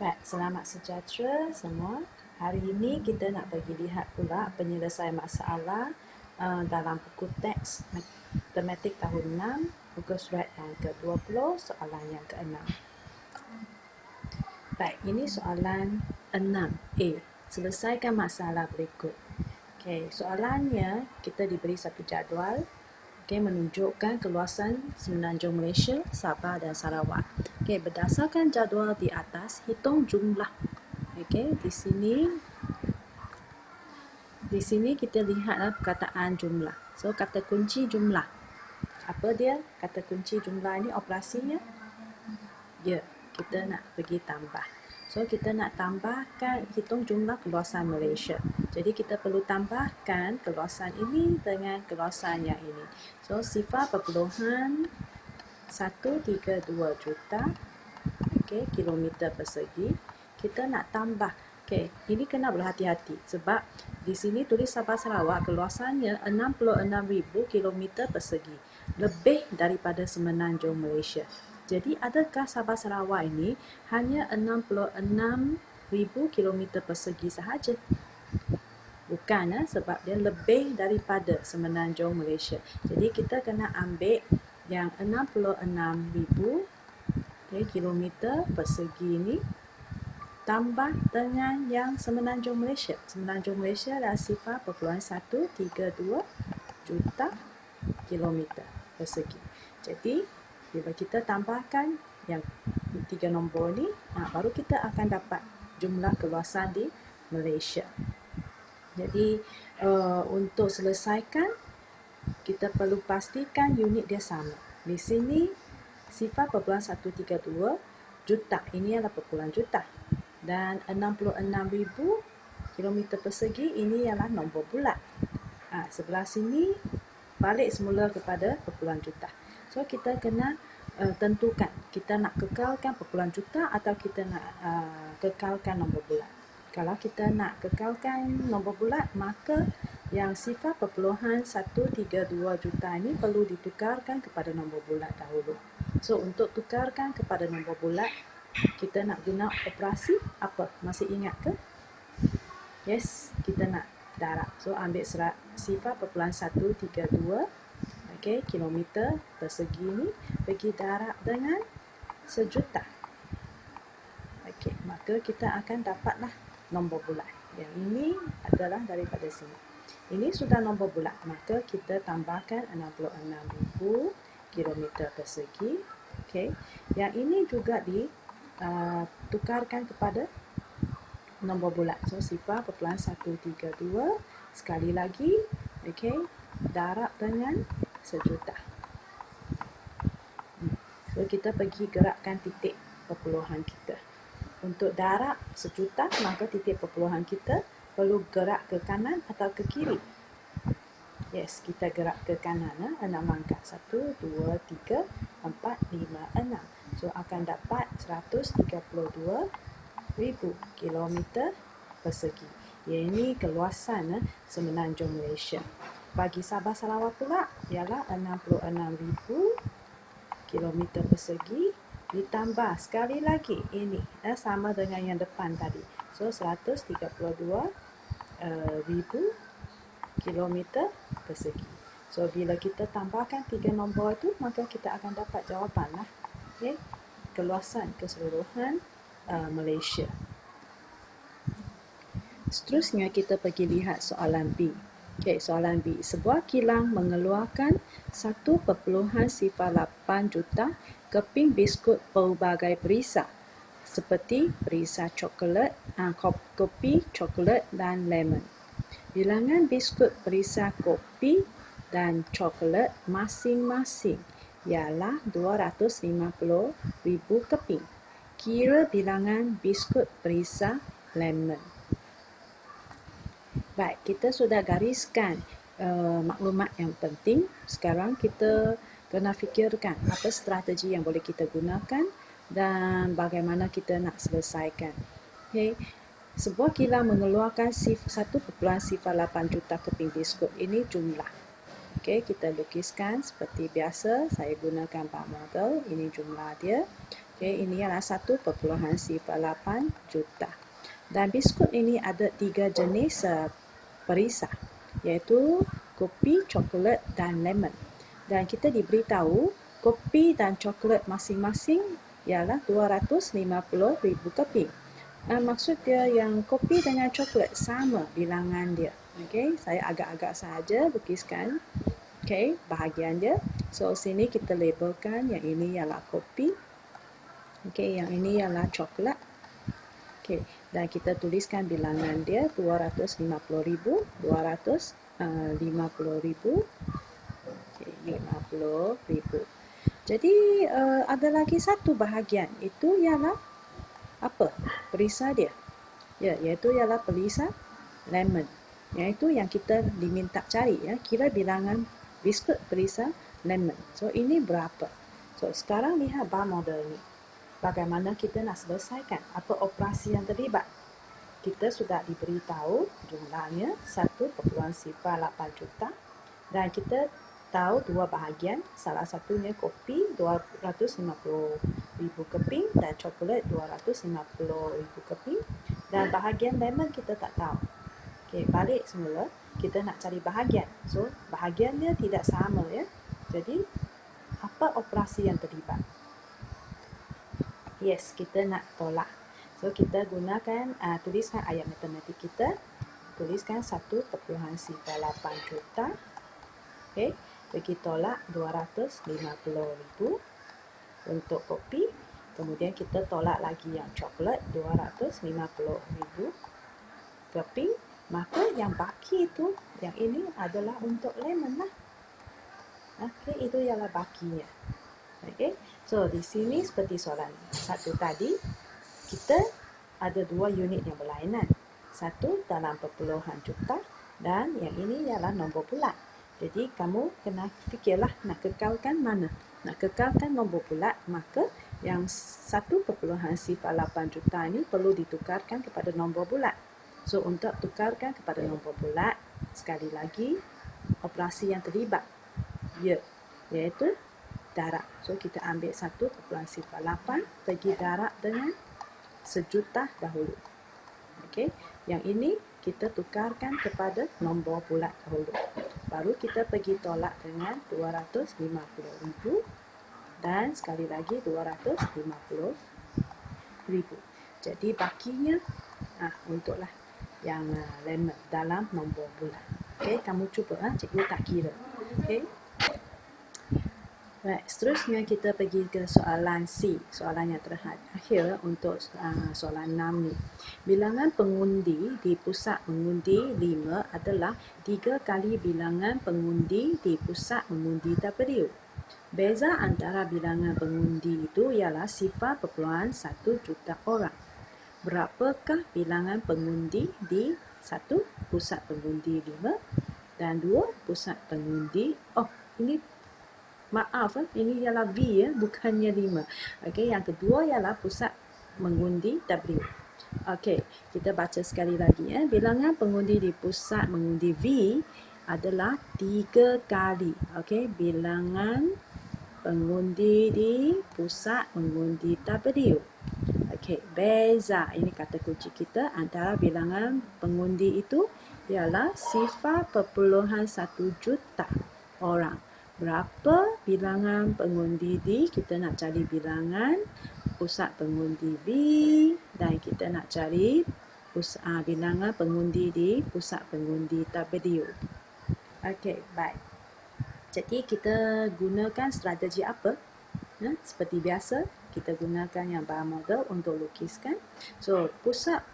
Baik, selamat sejahtera semua. Hari ini kita nak pergi lihat pula penyelesaian masalah dalam buku teks Matematik tahun 6, buku surat yang ke-20, soalan yang ke-6. Baik, ini soalan 6A. Selesaikan masalah berikut. Okey, soalannya kita diberi satu jadual. Okey, menunjukkan keluasan Semenanjung Malaysia, Sabah dan Sarawak. Okey, berdasarkan jadual di atas, hitung jumlah. Okey, di sini kita lihatlah perkataan jumlah. So, kata kunci jumlah. Apa dia? Kata kunci jumlah ini operasinya? Ya, kita nak pergi tambah. So, kita nak tambahkan, hitung jumlah keluasan Malaysia. Jadi, kita perlu tambahkan keluasan ini dengan keluasan yang ini. So, sifar perpuluhan 132 juta kilometer persegi. Kita nak tambah. Ini kena berhati-hati sebab di sini tulis Sabah Sarawak keluasannya 66,000 kilometer persegi. Lebih daripada Semenanjung Malaysia. Jadi adakah Sabah Sarawak ini hanya 66,000 kilometer persegi sahaja? Bukan, sebab dia lebih daripada Semenanjung Malaysia. Jadi kita kena ambil yang 66,000 kilometer persegi ini tambah dengan yang Semenanjung Malaysia. Semenanjung Malaysia adalah sifar perpuluhan 132 juta kilometer persegi. Jadi bila kita tambahkan yang 3 nombor ni, baru kita akan dapat jumlah keluasan di Malaysia. Jadi untuk selesaikan, kita perlu pastikan unit dia sama. Di sini sifar perpuluhan 132 juta, ini adalah perpuluhan juta. Dan 66,000 kilometer persegi ini ialah nombor bulat. Sebelah sini balik semula kepada perpuluhan juta. So kita kena tentukan, kita nak kekalkan perpuluhan juta atau kita nak kekalkan nombor bulat. Kalau kita nak kekalkan nombor bulat, maka yang sifar perpuluhan 132 juta ini perlu ditukarkan kepada nombor bulat dahulu. So untuk tukarkan kepada nombor bulat, kita nak guna operasi apa? Masih ingat ke? Yes, kita nak darab. So ambil sifar perpuluhan 132 kilometer persegi ini, pergi darab dengan sejuta. Maka kita akan dapatlah nombor bulat. Yang ini adalah daripada sini. Ini sudah nombor bulat, maka kita tambahkan 66,000 kilometer persegi. Yang ini juga ditukarkan kepada nombor bulat. So sifar perpuluhan 132 sekali lagi, darab dengan sejuta. So kita pergi gerakkan titik perpuluhan kita. Untuk darab sejuta, maka titik perpuluhan kita perlu gerak ke kanan atau ke kiri. Yes, kita gerak ke kanan. 6 angka. 1, 2, 3, 4, 5, 6. So akan dapat 132,000 kilometer persegi. Ini keluasan Semenanjung Malaysia. Bagi Sabah Sarawak pula ialah 66,000 kilometer persegi ditambah sekali lagi ini sama dengan yang depan tadi. So 132,000 kilometer persegi. So bila kita tambahkan 3 nombor itu, maka kita akan dapat jawapan lah. Keluasan keseluruhan Malaysia. Seterusnya kita pergi lihat soalan B. Soalan B. Sebuah kilang mengeluarkan 1.08 juta keping biskut pelbagai perisa seperti perisa coklat, kopi, coklat dan lemon. Bilangan biskut perisa kopi dan coklat masing-masing ialah 250,000 keping. Kira bilangan biskut perisa lemon. Baik, kita sudah gariskan maklumat yang penting. Sekarang kita kena fikirkan apa strategi yang boleh kita gunakan dan bagaimana kita nak selesaikan. Sebuah kilang mengeluarkan 1.08 juta keping biskut. Ini jumlah. Kita lukiskan seperti biasa. Saya gunakan bar model. Ini jumlah dia. Okey, ini adalah 1.08 juta. Dan biskut ini ada 3 jenis perisai, iaitu kopi, coklat dan lemon. Dan kita diberitahu kopi dan coklat masing-masing ialah 250,000 keping. Maksud dia yang kopi dengan coklat sama bilangan dia. Okey, saya agak-agak saja lukiskan bahagian dia. So sini kita labelkan yang ini ialah kopi. Okey, yang ini ialah coklat. Okey, dan kita tuliskan bilangan dia 250,000, 250,000. Okey, 50,000. Jadi ada lagi satu bahagian, itu ialah apa? Perisai dia. Ya, iaitu ialah perisai lemon. Iaitu yang kita diminta cari ya, kira bilangan biskut perisai lemon. So ini berapa? So sekarang lihat bar model ni. Bagaimana kita nak selesaikan? Apa operasi yang terlibat? Kita sudah diberitahu jumlahnya 1.08 juta dan kita tahu dua bahagian. Salah satunya kopi 250,000 keping dan coklat 250,000 keping. Dan bahagian lemon kita tak tahu. Okey, balik semula. Kita nak cari bahagian. So, bahagian dia tidak sama ya. Jadi, apa operasi yang terlibat? Yes, kita nak tolak. So, kita gunakan, tuliskan ayat matematik kita. Tuliskan 1.08 juta. Okey, bagi tolak 250,000 untuk kopi. Kemudian kita tolak lagi yang coklat 250,000 keping. Maka yang baki itu, yang ini adalah untuk lemon lah. Okey, itu ialah bakinya. Okey, so di sini seperti soalan satu tadi, kita ada dua unit yang berlainan. Satu dalam perpuluhan juta dan yang ini ialah nombor bulat. Jadi kamu kena fikirlah nak kekalkan mana. Nak kekalkan nombor bulat, maka yang 1.08 juta ini perlu ditukarkan kepada nombor bulat. So untuk tukarkan kepada nombor bulat, sekali lagi operasi yang terlibat iaitu darab. So kita ambil 1.08 pergi darab dengan sejuta dahulu. Okey, yang ini kita tukarkan kepada nombor bulat dahulu. Baru kita pergi tolak dengan 250,000 dan sekali lagi 250,000. Jadi bakinya untuklah yang lemon dalam nombor bulat. Okey, kamu cuba cikgu tak kira. Okey. Baik, seterusnya kita pergi ke soalan C, soalan yang terakhir untuk soalan 6 ni. Bilangan pengundi di pusat mengundi 5 adalah 3 kali bilangan pengundi di pusat mengundi W. Beza antara bilangan pengundi itu ialah 0.1 juta orang. Berapakah bilangan pengundi di 1 pusat pengundi 5 dan 2 pusat pengundi, ini ialah V ya, bukannya 5. Okey, yang kedua ialah pusat mengundi W. Okey, kita baca sekali lagi ya. Bilangan pengundi di pusat mengundi V adalah 3 kali. Okey, bilangan pengundi di pusat mengundi W. Okey, beza, ini kata kunci kita, antara bilangan pengundi itu ialah 0.1 juta orang. Berapa bilangan pengundi di, kita nak cari bilangan pusat pengundi B dan kita nak cari bilangan pengundi di pusat pengundi W. Okey, baik. Jadi kita gunakan strategi apa? Seperti biasa, kita gunakan yang bar model untuk lukiskan. So, pusat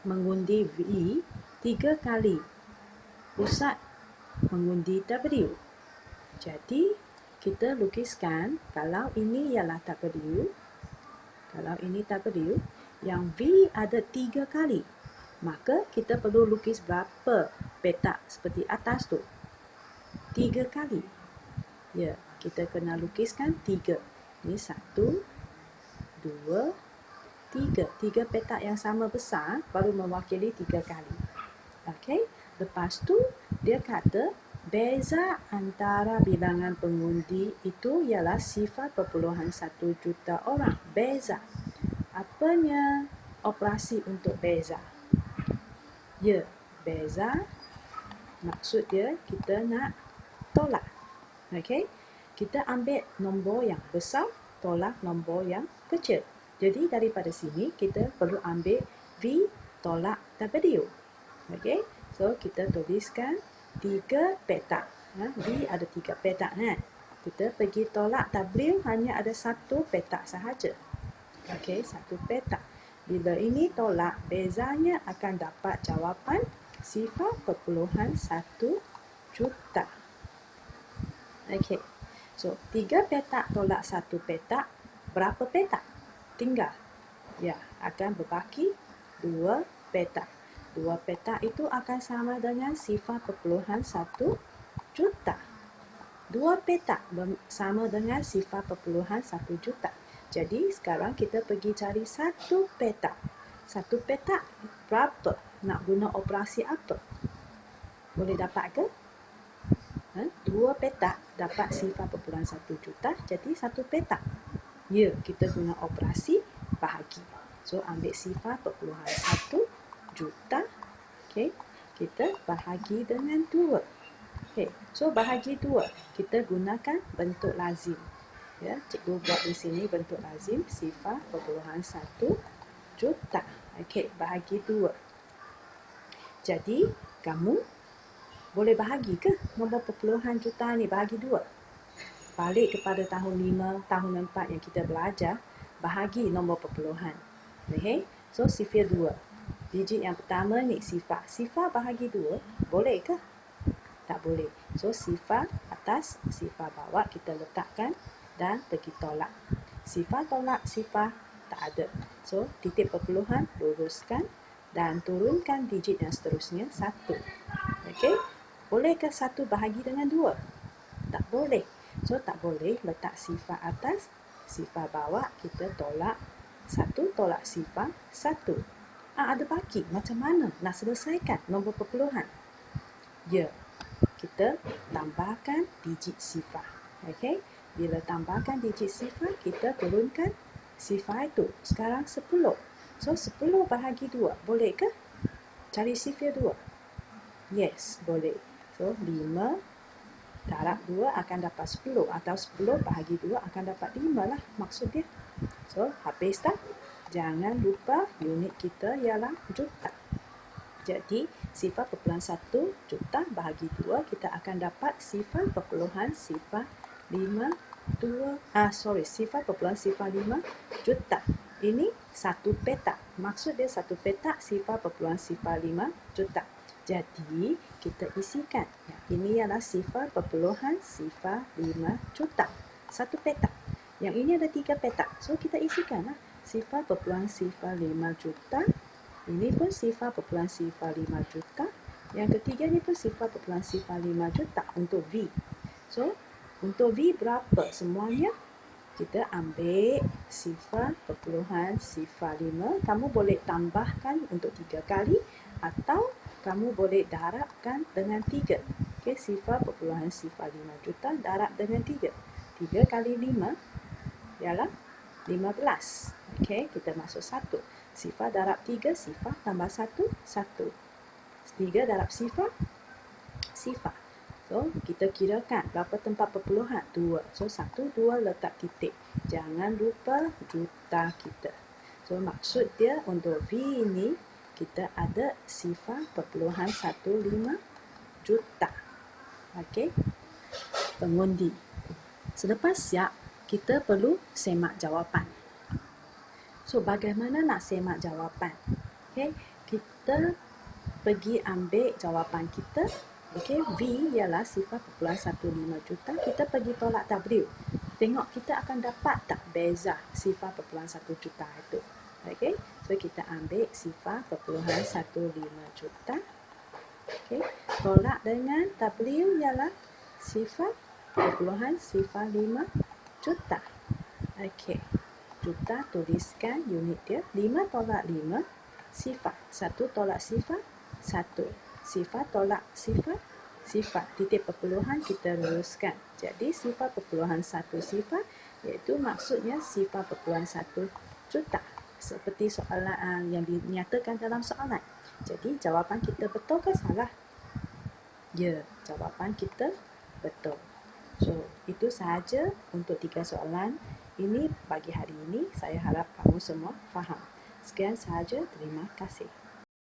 mengundi V 3 kali pusat mengundi W. Jadi, kita lukiskan kalau ini ialah W, yang V ada 3 kali. Maka kita perlu lukis berapa petak seperti atas tu? 3 kali. Ya, kita kena lukiskan 3. Ini 1, 2, 3. 3 petak yang sama besar baru mewakili 3 kali. Okey, lepas tu dia kata Beza antara bilangan pengundi itu ialah 0.1 juta orang. Beza. Apanya operasi untuk beza? Ya, beza maksud dia kita nak tolak. Okey? Kita ambil nombor yang besar, tolak nombor yang kecil. Jadi daripada sini kita perlu ambil V tolak W. Okey? So kita tuliskan 3 petak. V ada 3 petak kan? Kita pergi tolak W hanya ada 1 petak sahaja. Okey, 1 petak. Bila ini tolak, bezanya akan dapat jawapan 0.1 juta. Okey. So, 3 petak tolak 1 petak, berapa petak? Tinggal. Ya, akan berbaki 2 petak. 2 petak itu akan sama dengan 0.1 juta. 2 petak sama dengan 0.1 juta. Jadi, sekarang kita pergi cari 1 petak. 1 petak berapa? Nak guna operasi apa? Boleh dapat ke? 2 petak dapat 0.1 juta, jadi 1 petak. Ya, kita guna operasi bahagi. So, ambil 0.1 juta. Okay. Kita bahagi dengan 2. Okay. So, bahagi 2. Kita gunakan bentuk lazim. Ya, cikgu buat di sini bentuk lazim 0.1 juta. Okay, bahagi 2. Jadi, kamu boleh bahagi ke nombor perpuluhan juta ni bahagi 2? Balik kepada tahun 5, tahun 4 yang kita belajar, bahagi nombor perpuluhan. Okay? So, sifar 2. Digit yang pertama ni sifar. Sifar bahagi 2, boleh ke? Tak boleh. So, sifar atas, sifar bawah kita letakkan dan pergi tolak. Sifar tolak sifar tak ada. So, titik perpuluhan luruskan dan turunkan digit yang seterusnya 1. Okey? Bolehkah 1 bahagi dengan 2? Tak boleh. So, tak boleh letak sifar atas, sifar bawah, kita tolak 1 tolak sifar 1. Ada baki. Macam mana nak selesaikan nombor perpuluhan? Ya, kita tambahkan digit sifar. Okey? Bila tambahkan digit sifar, kita turunkan sifar itu. Sekarang 10. So, 10 bahagi 2. Boleh ke? Cari sifar 2. Yes, boleh. So, 5 darab 2 akan dapat 10. Atau 10 bahagi 2 akan dapat 5 lah maksud dia. So, habis tak? Jangan lupa unit kita ialah juta. Jadi, 0.1 juta bahagi 2, kita akan dapat 0.05 juta. Ini 1 petak. Maksud dia 1 petak 0.05 juta. Jadi, kita isikan. Ini ialah 0.05 juta. 1 petak. Yang ini ada 3 petak. So, kita isikanlah 0.05 juta. Ini pun 0.05 juta. Yang ketiga ni pun 0.05 juta untuk V. So, untuk V berapa semuanya? Kita ambil 0.05. Kamu boleh tambahkan untuk 3 kali atau kamu boleh darabkan dengan 3. Okey, 0.05 juta darab dengan 3. 3 kali 5 ialah 15. Okey, kita masuk 1. Sifar darab 3, sifar tambah 1, 1. 3 darab sifar, sifar. So, kita kirakan berapa tempat perpuluhan? 2. So, 1, 2 letak titik. Jangan lupa juta kita. So, maksud dia untuk V ini, kita ada 0.15 juta. Okey. Pengundi. Selepas siap, kita perlu semak jawapan. So, bagaimana nak semak jawapan? Okay, kita pergi ambil jawapan kita. Okay, V ialah 0.15 juta. Kita pergi tolak W. Tengok kita akan dapat tak beza 0.1 juta itu. Okay, so kita ambil 0.15 juta. Okay, tolak dengan W ialah 0.05 juta. Okay. Juta, tuliskan unit dia. 5 tolak 5, sifar. 1 tolak sifar, 1. Sifar tolak sifar, sifat, titik perpuluhan kita luruskan. Jadi sifar perpuluhan 1 sifar iaitu maksudnya sifar perpuluhan 1 juta. Seperti soalan yang dinyatakan dalam soalan. Jadi jawapan kita betul ke salah? Ya, jawapan kita betul. So, itu sahaja untuk 3 soalan ini pagi hari ini. Saya harap kamu semua faham. Sekian sahaja, terima kasih.